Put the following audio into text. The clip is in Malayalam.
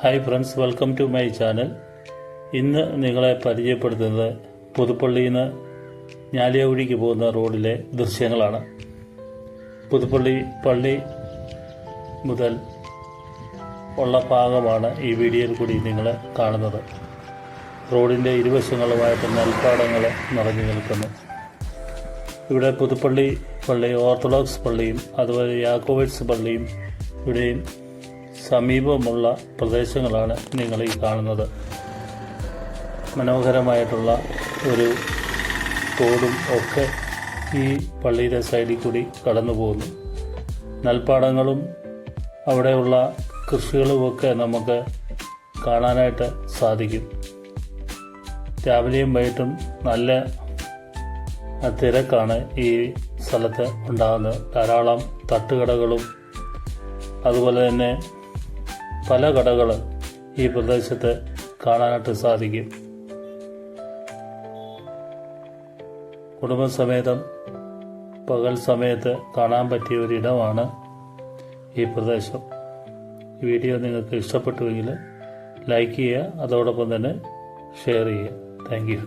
Hi friends, welcome to my channel. ഇന്ന് നിങ്ങളെ പരിചയപ്പെടുത്തുന്നത് പുതുപ്പള്ളിയിൽ നിന്ന് ഞാലിയാകുഴിക്ക് പോകുന്ന റോഡിലെ ദൃശ്യങ്ങളാണ്. പുതുപ്പള്ളി പള്ളി മുതൽ ഉള്ള ഭാഗമാണ് ഈ വീഡിയോയിൽ കൂടി നിങ്ങൾ കാണുന്നത്. റോഡിൻ്റെ ഇരുവശങ്ങളുമായിട്ട് നെൽപ്പാടങ്ങൾ നിറഞ്ഞു നിൽക്കുന്നു. ഇവിടെ പുതുപ്പള്ളി പള്ളി, ഓർത്തഡോക്സ് പള്ളിയും അതുപോലെ യാക്കോബൈറ്റ്സ് പള്ളിയും ഇവിടെയും സമീപമുള്ള പ്രദേശങ്ങളാണ് നിങ്ങൾ ഈ കാണുന്നത്. മനോഹരമായിട്ടുള്ള ഒരു തോടും ഒക്കെ ഈ പള്ളിയുടെ സൈഡിൽ കൂടി കടന്നു പോകുന്നു. നെൽപ്പാടങ്ങളും അവിടെയുള്ള കൃഷികളുമൊക്കെ നമുക്ക് കാണാനായിട്ട് സാധിക്കും. രാവിലെയും വൈകിട്ടും നല്ല തിരക്കാണ് ഈ സ്ഥലത്ത് ഉണ്ടാകുന്നത്. ധാരാളം തട്ടുകടകളും അതുപോലെ തന്നെ പല കടകൾ ഈ പ്രദേശത്ത് കാണാനായിട്ട് സാധിക്കും. കുടുംബസമേതം പകൽ സമയത്ത് കാണാൻ പറ്റിയ ഒരിടമാണ് ഈ പ്രദേശം. ഈ വീഡിയോ നിങ്ങൾക്ക് ഇഷ്ടപ്പെട്ടുവെങ്കിൽ ലൈക്ക് ചെയ്യുക, അതോടൊപ്പം തന്നെ ഷെയർ ചെയ്യുക. Thank you.